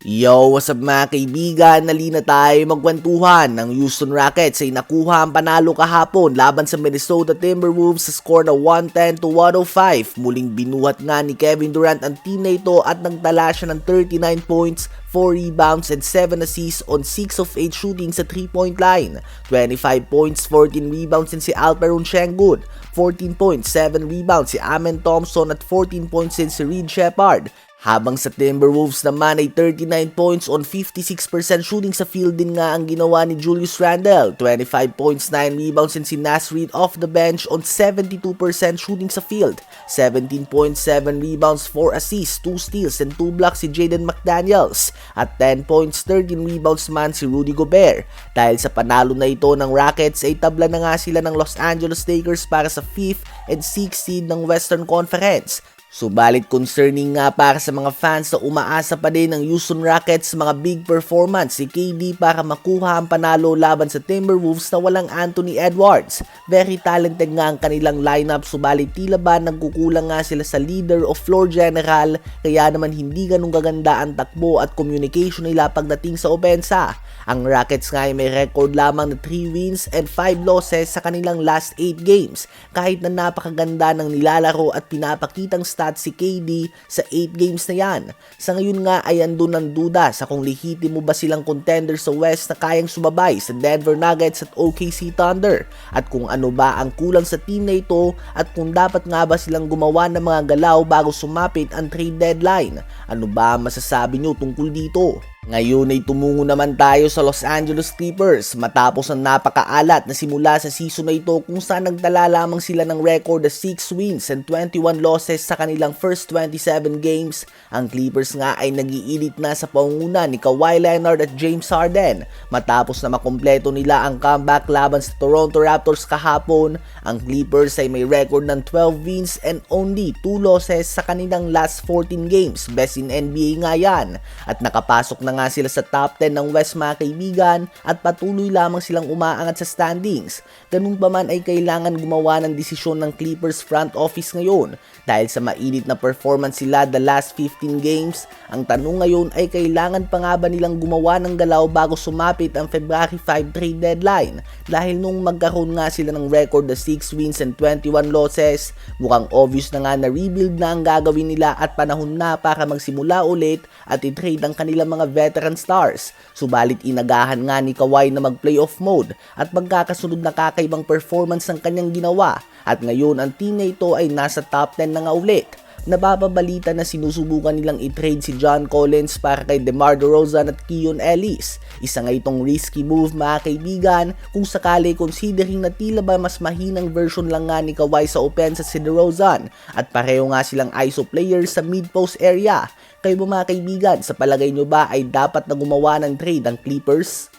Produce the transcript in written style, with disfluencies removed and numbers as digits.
Yo, what's up mga kaibigan? Nalina tayo magkwentuhan ng Houston Rockets ay nakuha ang panalo kahapon laban sa Minnesota Timberwolves sa score na 110-105. Muling binuhat nga ni Kevin Durant ang team na ito at nagtala siya ng 39 points, 4 rebounds and 7 assists on 6 of 8 shooting sa 3-point line. 25 points, 14 rebounds din si Alperen Sengun, 14 points, 7 rebounds si Amen Thompson at 14 points din si Reed Sheppard. Habang sa Timberwolves naman ay 39 points on 56% shooting sa field din nga ang ginawa ni Julius Randle. 25 points, 9 rebounds and si Naz Reid off the bench on 72% shooting sa field. 17 points, 7 rebounds, 4 assists, 2 steals and 2 blocks si Jaden McDaniels. At 10 points, 13 rebounds man si Rudy Gobert. Dahil sa panalo na ito ng Rockets ay tabla na nga sila ng Los Angeles Lakers para sa 5th and 6th seed ng Western Conference. Subalit concerning nga para sa mga fans na umaasa pa din ng Houston Rockets mga big performance si KD para makuha ang panalo laban sa Timberwolves na walang Anthony Edwards. Very talented nga ang kanilang lineup, subalit tila ba nagkukulang nga sila sa leader o floor general, kaya naman hindi ganun gaganda ang takbo at communication nila pagdating sa opensa. Ang Rockets nga ay may record lamang na 3 wins and 5 losses sa kanilang last 8 games, kahit na napakaganda ng nilalaro at pinapakitang stats si KD sa 8 games na yan. Sa ngayon nga ay andun ng duda sa kung lehitimo ba silang contender sa West na kayang sumabay sa Denver Nuggets at OKC Thunder, at kung ano ba ang kulang sa team na ito at kung dapat nga ba silang gumawa ng mga galaw bago sumapit ang trade deadline. Ano ba ang masasabi nyo tungkol dito? Ngayon ay tumungo naman tayo sa Los Angeles Clippers matapos ang napakaalat na simula sa season na ito kung saan nagtala lamang sila ng record na 6 wins and 21 losses sa kanilang first 27 games. Ang Clippers nga ay nag-iinit na sa pangunguna ni Kawhi Leonard at James Harden. Matapos na makumpleto nila ang comeback laban sa Toronto Raptors kahapon, ang Clippers ay may record ng 12 wins and only 2 losses sa kanilang last 14 games. Best in NBA nga yan. At nakapasok na nga sila sa top 10 ng West mga kaibigan at patuloy lamang silang umaangat sa standings. Ganun pa man ay kailangan gumawa ng desisyon ng Clippers front office ngayon dahil sa mainit na performance sila the last 15 games. Ang tanong ngayon ay kailangan pa nga ba nilang gumawa ng galaw bago sumapit ang February 5 trade deadline, dahil nung magkaroon nga sila ng record na 6 wins and 21 losses, mukhang obvious na nga na rebuild na ang gagawin nila at panahon na para magsimula ulit at i-trade ang kanilang mga veteran stars. Subalit inagahan nga ni Kawhi na mag-playoff mode at magkakasunod na kakaibang performance ng kanyang ginawa, at ngayon ang team na ito ay nasa top 10 na nga ulit. Nababalita na sinusubukan nilang i-trade si John Collins para kay DeMar DeRozan at Keon Ellis. Isa nga itong risky move mga kaibigan kung sakali considering na tila ba mas mahinang version lang nga ni Kawhi sa opensa si DeRozan at pareho nga silang ISO players sa mid-post area. Kayo ba mga kaibigan, sa palagay nyo ba ay dapat na gumawa ng trade ang Clippers?